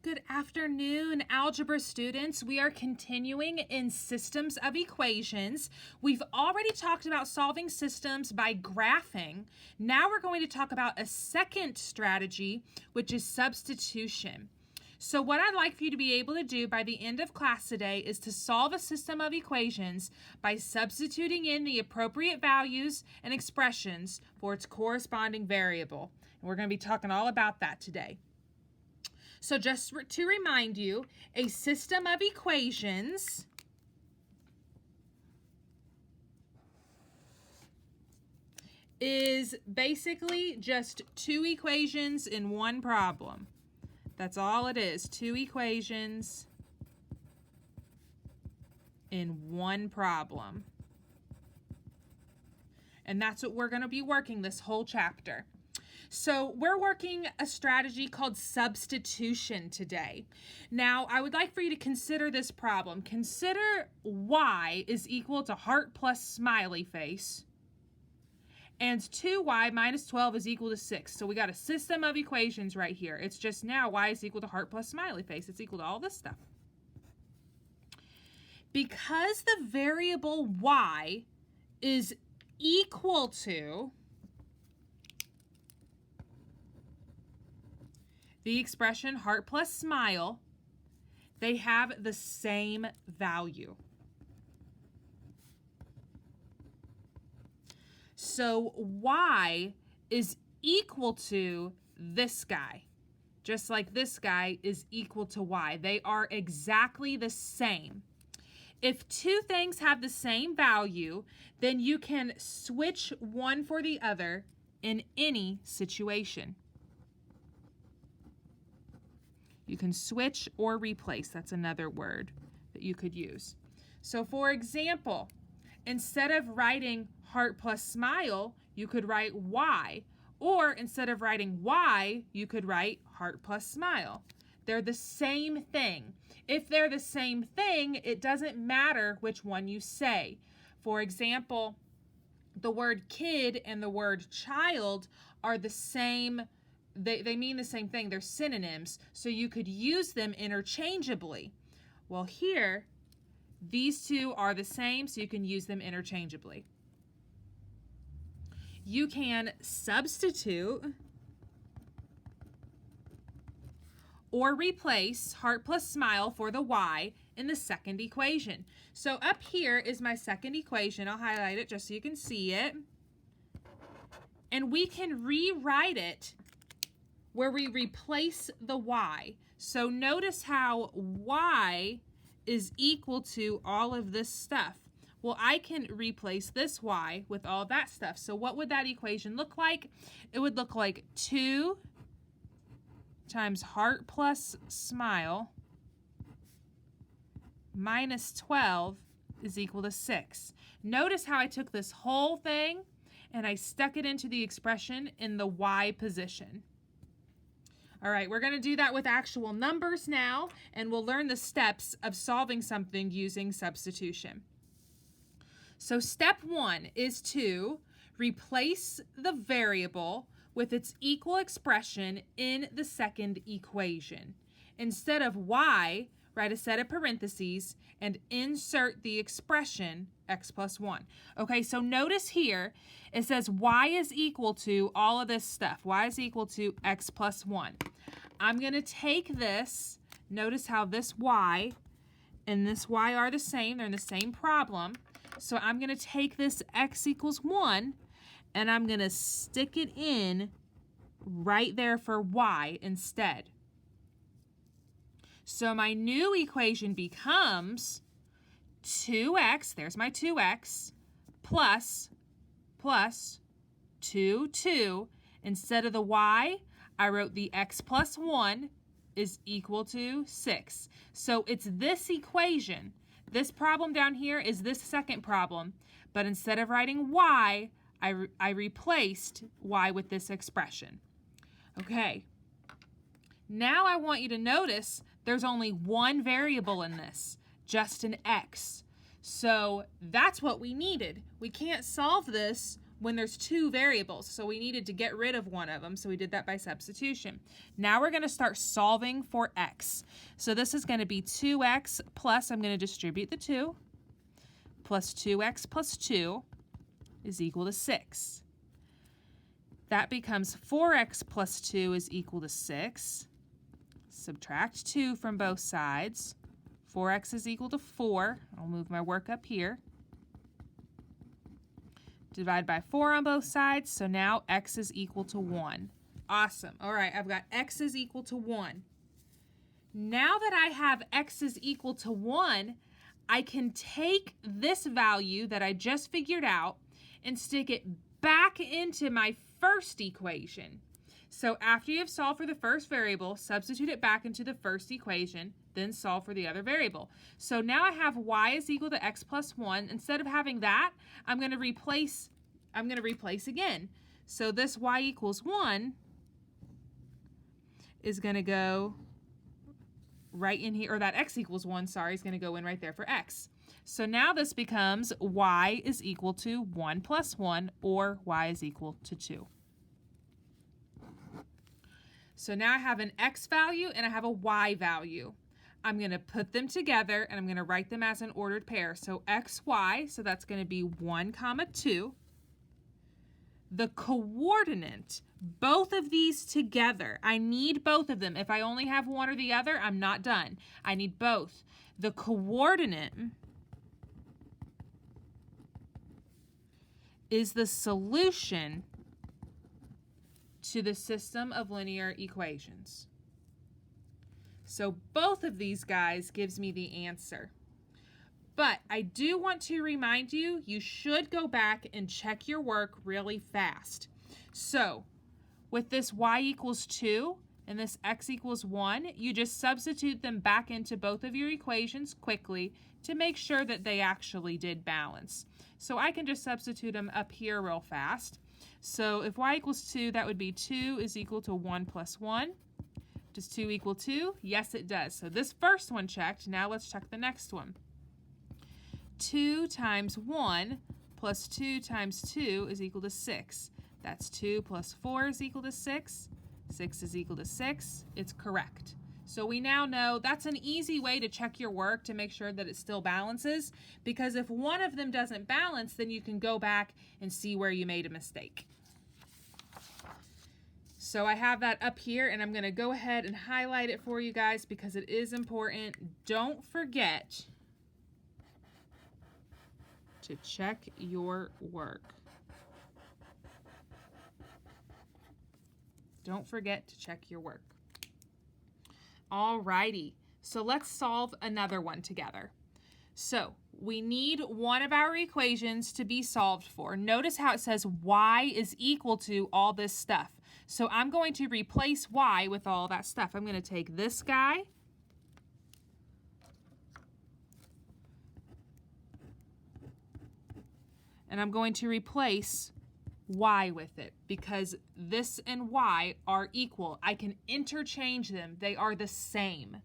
Good afternoon, algebra students. We are continuing in systems of equations. We've already talked about solving systems by graphing. Now we're going to talk about a second strategy, which is substitution. So what I'd like for you to be able to do by the end of class today is to solve a system of equations by substituting in the appropriate values and expressions for its corresponding variable. And we're going to be talking all about that today. So just to remind you, a system of equations is basically just two equations in one problem. That's all it is, two equations in one problem. And that's what we're going to be working this whole chapter. So we're working a strategy called substitution today. Now, I would like for you to consider this problem. Consider y is equal to heart plus smiley face, and 2y minus 12 is equal to 6. So we got a system of equations right here. It's just now y is equal to heart plus smiley face. It's equal to all this stuff. Because the variable y is equal to the expression heart plus smile, they have the same value. So y is equal to this guy, just like this guy is equal to y. They are exactly the same. If two things have the same value, then you can switch one for the other in any situation. You can switch or replace. That's another word that you could use. So for example, instead of writing heart plus smile, you could write y. Or instead of writing y, you could write heart plus smile. They're the same thing. If they're the same thing, it doesn't matter which one you say. For example, the word kid and the word child are the same. They mean the same thing. They're synonyms, so you could use them interchangeably. Well, here, these two are the same, so you can use them interchangeably. You can substitute or replace heart plus smile for the y in the second equation. So up here is my second equation. I'll highlight it just so you can see it. And we can rewrite it where we replace the y. So notice how y is equal to all of this stuff. Well, I can replace this y with all that stuff. So what would that equation look like? It would look like 2 times heart plus smile minus 12 is equal to 6. Notice how I took this whole thing and I stuck it into the expression in the y position. All right, we're going to do that with actual numbers now, and we'll learn the steps of solving something using substitution. So step 1 is to replace the variable with its equal expression in the second equation. Instead of y, write a set of parentheses and insert the expression x plus 1. Okay, so notice here, it says y is equal to all of this stuff. Y is equal to x plus 1. I'm going to take this. Notice how this y and this y are the same. They're in the same problem. So I'm going to take this x equals 1, and I'm going to stick it in right there for y instead. So my new equation becomes 2x, there's my 2x, plus 2. Instead of the y, I wrote the x plus 1 is equal to 6. So it's this equation. This problem down here is this second problem, but instead of writing y, I replaced y with this expression. Okay, now I want you to notice there's only one variable in this, just an x. So that's what we needed. We can't solve this when there's two variables. So we needed to get rid of one of them. So we did that by substitution. Now we're going to start solving for x. So this is going to be 2x plus, I'm going to distribute the 2, plus 2x plus 2 is equal to 6. That becomes 4x plus 2 is equal to 6. Subtract 2 from both sides. 4x is equal to 4. I'll move my work up here. Divide by 4 on both sides, so now x is equal to 1. Awesome. All right, I've got x is equal to 1. Now that I have x is equal to 1, I can take this value that I just figured out and stick it back into my first equation. So after you have solved for the first variable, substitute it back into the first equation, then solve for the other variable. So now I have y is equal to x plus 1. Instead of having that, I'm going to replace again. So this y equals 1 is going to go right in here, or that x equals 1, sorry, is going to go in right there for x. So now this becomes y is equal to 1 plus 1, or y is equal to 2. So now I have an x value and I have a y value. I'm going to put them together and I'm going to write them as an ordered pair. So x, y, so that's going to be 1, 2. The coordinate, both of these together, I need both of them. If I only have one or the other, I'm not done. I need both. The coordinate is the solution to the system of linear equations. So both of these guys gives me the answer. But I do want to remind you, you should go back and check your work really fast. So with this y equals 2 and this x equals 1, you just substitute them back into both of your equations quickly to make sure that they actually did balance. So I can just substitute them up here real fast. So if y equals 2, that would be 2 is equal to 1 plus 1. Does 2 equal 2? Yes, it does. So this first one checked. Now let's check the next one. 2 times 1 plus 2 times 2 is equal to 6. That's 2 plus 4 is equal to 6. 6 is equal to 6. It's correct. So we now know that's an easy way to check your work to make sure that it still balances, because if one of them doesn't balance, then you can go back and see where you made a mistake. So I have that up here, and I'm going to go ahead and highlight it for you guys because it is important. Don't forget to check your work. Don't forget to check your work. Alrighty, so let's solve another one together. So we need one of our equations to be solved for. Notice how it says y is equal to all this stuff. So I'm going to replace y with all that stuff. I'm going to take this guy, and I'm going to replace y with it because this and y are equal. I can interchange them. They are the same.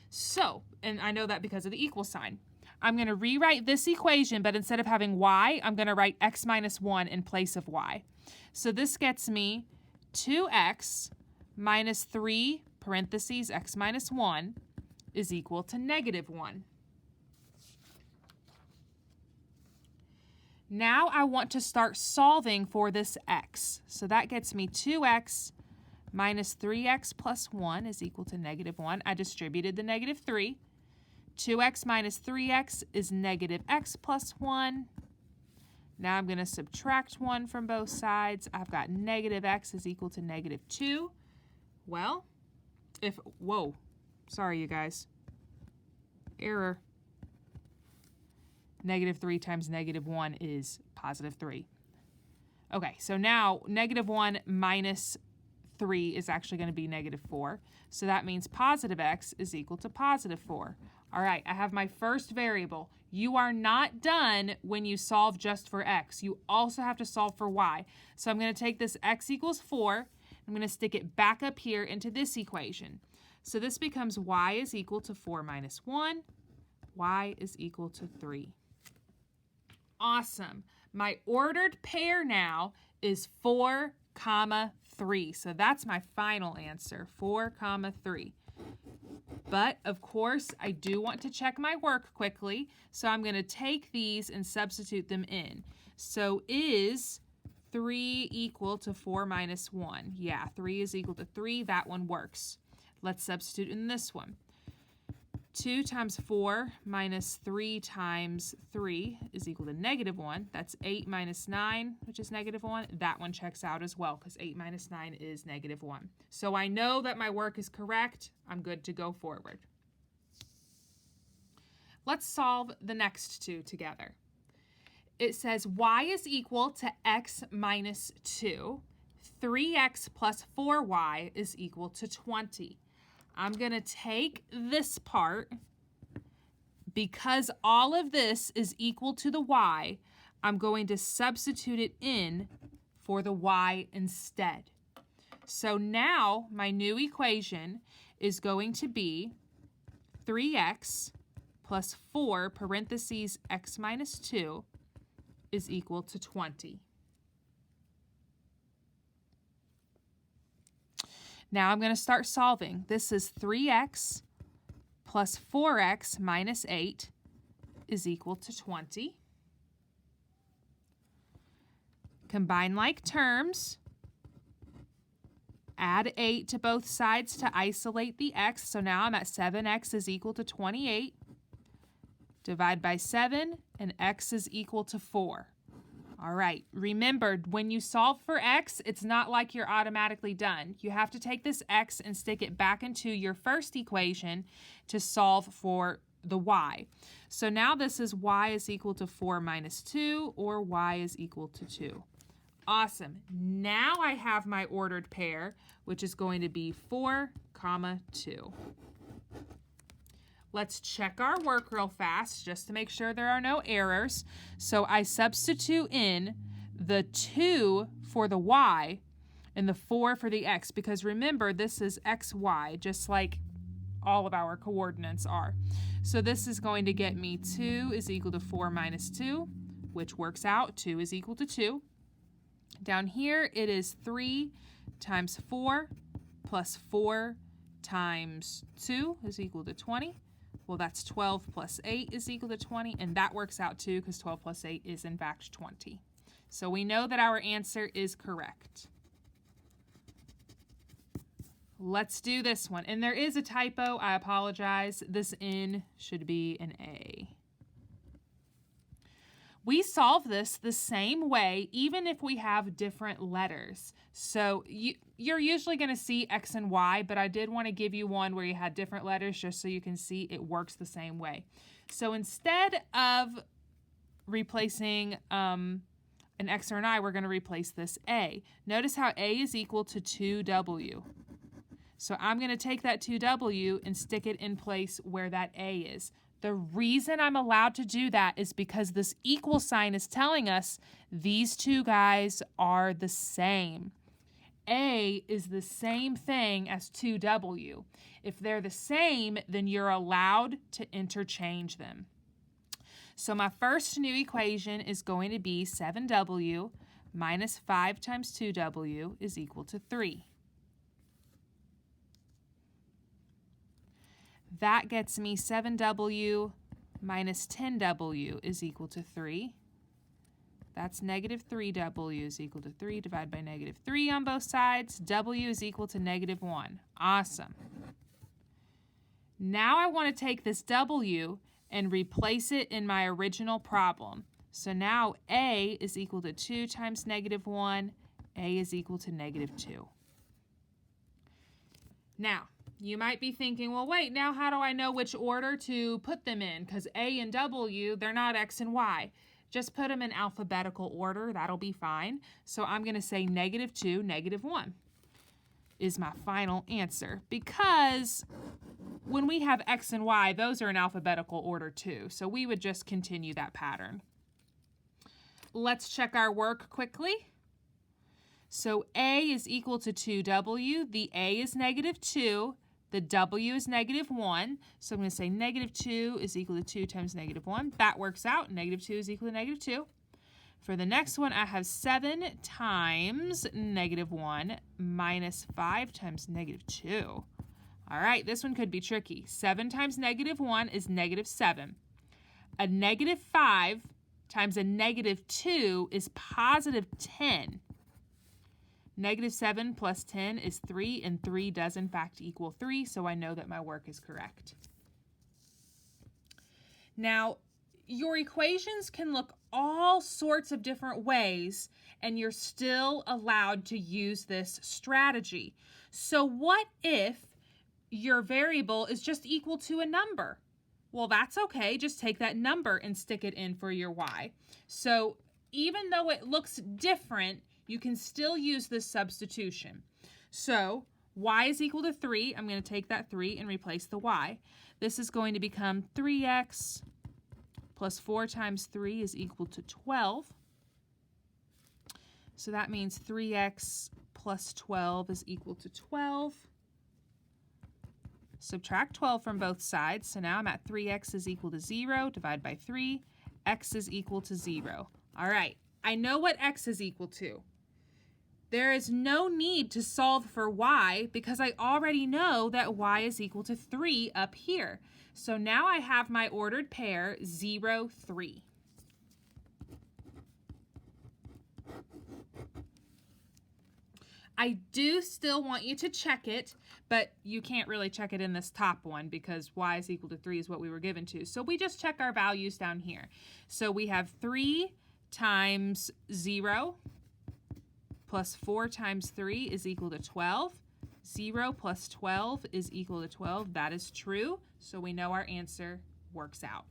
So, and I know that because of the equal sign. I'm going to rewrite this equation, but instead of having y, I'm going to write x minus 1 in place of y. So this gets me 2x minus 3 parentheses x minus 1 is equal to negative 1. Now I want to start solving for this x. So that gets me 2x minus 3x plus 1 is equal to negative 1. I distributed the negative 3. 2x minus 3x is negative x plus 1. Now I'm going to subtract 1 from both sides. I've got negative x is equal to negative 2. Well, whoa, sorry you guys. Error. Negative 3 times negative 1 is positive 3. Okay, so now negative 1 minus 3 is actually going to be negative 4. So that means positive x is equal to positive 4. All right, I have my first variable. You are not done when you solve just for x. You also have to solve for y. So I'm going to take this x equals 4. I'm going to stick it back up here into this equation. So this becomes y is equal to 4 minus 1. Y is equal to 3. Awesome. My ordered pair now is 4, 3. So that's my final answer, 4, 3. But, of course, I do want to check my work quickly, so I'm going to take these and substitute them in. So is 3 equal to 4 minus 1? Yeah, 3 is equal to 3. That one works. Let's substitute in this one. 2 times 4 minus 3 times 3 is equal to -1. That's 8 minus 9, which is -1. That one checks out as well because 8 minus 9 is -1. So I know that my work is correct. I'm good to go forward. Let's solve the next two together. It says y is equal to x minus 2. 3x plus 4y is equal to 20. I'm going to take this part, because all of this is equal to the y, I'm going to substitute it in for the y instead. So now my new equation is going to be 3x plus 4 parentheses x minus 2 is equal to 20. Now I'm going to start solving. This is 3x plus 4x minus 8 is equal to 20. Combine like terms. Add 8 to both sides to isolate the x. So now I'm at 7x is equal to 28. Divide by 7, and x is equal to 4. All right, remember, when you solve for x, it's not like you're automatically done. You have to take this x and stick it back into your first equation to solve for the y. So now this is y is equal to 4 minus 2, or y is equal to 2. Awesome. Now I have my ordered pair, which is going to be 4, 2. Let's check our work real fast just to make sure there are no errors. So I substitute in the 2 for the y and the 4 for the x, because remember, this is xy, just like all of our coordinates are. So this is going to get me 2 is equal to 4 minus 2, which works out. 2 is equal to 2. Down here, it is 3 times 4 plus 4 times 2 is equal to 20. Well, that's 12 plus 8 is equal to 20, and that works out too because 12 plus 8 is in fact 20. So we know that our answer is correct. Let's do this one. And there is a typo. I apologize. This N should be an A. We solve this the same way, even if we have different letters. So you're usually going to see X and Y, but I did want to give you one where you had different letters just so you can see it works the same way. So instead of replacing an X or an I, we're going to replace this A. Notice how A is equal to 2W. So I'm going to take that 2W and stick it in place where that A is. The reason I'm allowed to do that is because this equal sign is telling us these two guys are the same. A is the same thing as 2W. If they're the same, then you're allowed to interchange them. So my first new equation is going to be 7W minus 5 times 2W is equal to 3. That gets me 7W minus 10W is equal to 3. That's negative 3W is equal to 3. Divide by negative 3 on both sides. W is equal to negative 1. Awesome. Now I want to take this W and replace it in my original problem. So now A is equal to 2 times negative 1. A is equal to negative 2. Now, you might be thinking, well, wait, now how do I know which order to put them in? Because A and W, they're not X and Y. Just put them in alphabetical order. That'll be fine. So I'm going to say negative 2, negative 1 is my final answer. Because when we have X and Y, those are in alphabetical order too. So we would just continue that pattern. Let's check our work quickly. So A is equal to 2W. The A is negative 2. The W is negative 1. So I'm going to say negative 2 is equal to 2 times negative 1. That works out. Negative 2 is equal to negative 2. For the next one, I have 7 times -1 minus 5 times -2. All right, this one could be tricky. 7 times -1 is -7. A -5 times a -2 is +10. -7 plus 10 is 3, and 3 does in fact equal 3, so I know that my work is correct. Now, your equations can look all sorts of different ways, and you're still allowed to use this strategy. So what if your variable is just equal to a number? Well, that's okay. Just take that number and stick it in for your y. So even though it looks different, you can still use this substitution. So y is equal to 3. I'm going to take that 3 and replace the y. This is going to become 3x plus 4 times 3 is equal to 12. So that means 3x plus 12 is equal to 12. Subtract 12 from both sides. So now I'm at 3x is equal to 0. Divide by 3. X is equal to 0. All right, I know what x is equal to. There is no need to solve for y because I already know that y is equal to 3 up here. So now I have my ordered pair 0, 3. I do still want you to check it, but you can't really check it in this top one because y is equal to 3 is what we were given to. So we just check our values down here. So we have 3 times 0 plus 4 times 3 is equal to 12. 0 plus 12 is equal to 12. That is true, so we know our answer works out.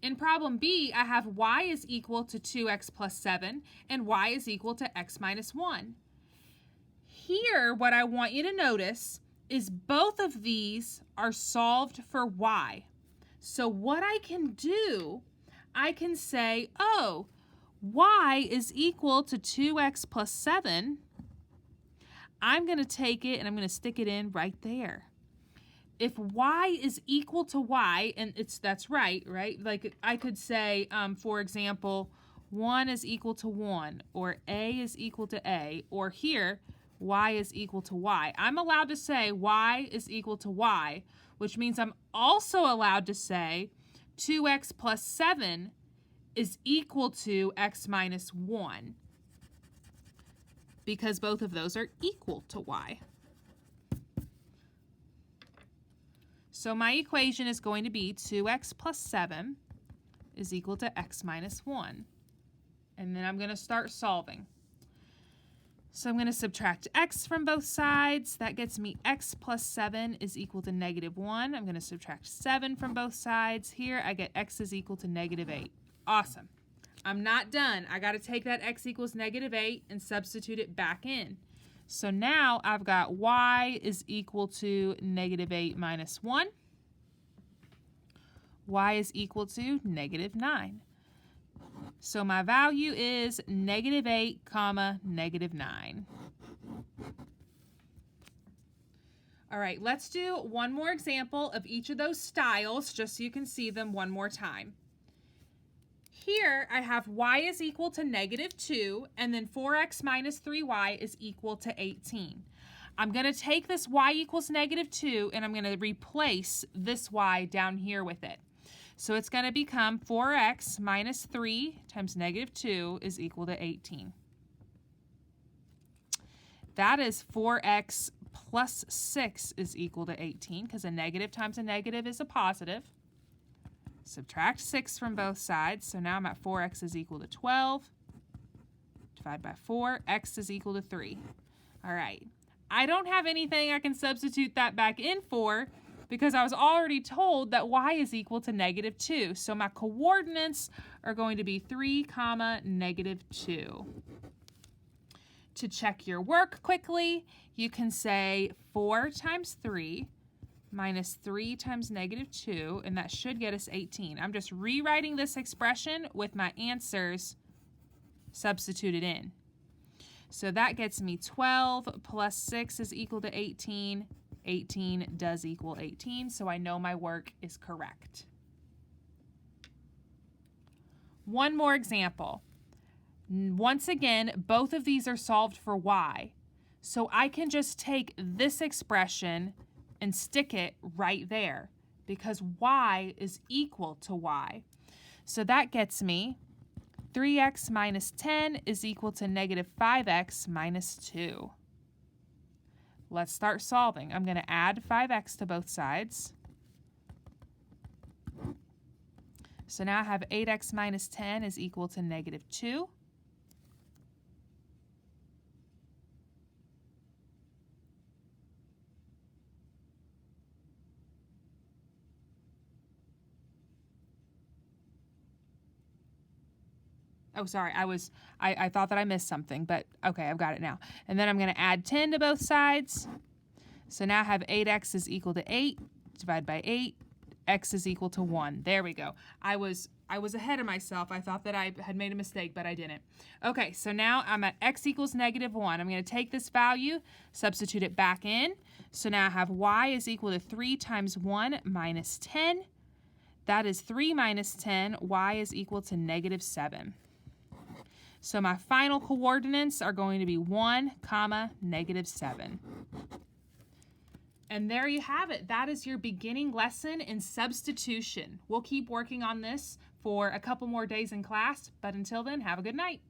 In problem B, I have y is equal to 2x plus 7 and y is equal to x minus 1. Here, what I want you to notice is both of these are solved for y. So what I can do, I can say, oh, y is equal to 2x plus 7. I'm going to take it and I'm going to stick it in right there. If y is equal to y, and that's right? Like I could say, for example, 1 is equal to 1, or a is equal to a, or here, y is equal to y. I'm allowed to say y is equal to y, which means I'm also allowed to say 2x plus 7 is equal to x minus 1, because both of those are equal to y. So my equation is going to be 2x plus 7 is equal to x minus 1. And then I'm going to start solving. So I'm going to subtract x from both sides. That gets me x plus 7 is equal to -1. I'm going to subtract 7 from both sides. Here I get x is equal to -8. Awesome. I'm not done. I got to take that x equals -8 and substitute it back in. So now I've got y is equal to -8 minus 1. Y is equal to -9. So my value is -8, -9. All right, let's do one more example of each of those styles just so you can see them one more time. Here I have y is equal to -2, and then 4x minus 3y is equal to 18. I'm going to take this y equals -2, and I'm going to replace this y down here with it. So it's going to become 4x minus 3 times -2 is equal to 18. That is 4x plus 6 is equal to 18, because a negative times a negative is a positive. Subtract 6 from both sides, so now I'm at 4x is equal to 12. Divide by 4, x is equal to 3. All right, I don't have anything I can substitute that back in for because I was already told that y is equal to -2. So my coordinates are going to be 3, -2. To check your work quickly, you can say 4 times 3 minus 3 times -2, and that should get us 18. I'm just rewriting this expression with my answers substituted in. So that gets me 12 plus 6 is equal to 18. 18 does equal 18, so I know my work is correct. One more example. Once again, both of these are solved for y. So I can just take this expression and stick it right there because y is equal to y. So that gets me 3x minus 10 is equal to negative 5x minus 2. Let's start solving. I'm going to add 5x to both sides. So now I have 8x minus 10 is equal to negative 2. Oh, sorry, I thought that I missed something, but okay, I've got it now. And then I'm going to add 10 to both sides. So now I have 8x is equal to 8, divided by 8, x is equal to 1. There we go. I was ahead of myself. I thought that I had made a mistake, but I didn't. Okay, so now I'm at x equals negative 1. I'm going to take this value, substitute it back in. So now I have y is equal to 3 times 1 minus 10. That is 3 minus 10. Y is equal to negative 7. So my final coordinates are going to be 1, negative 7. And there you have it. That is your beginning lesson in substitution. We'll keep working on this for a couple more days in class, but until then, have a good night.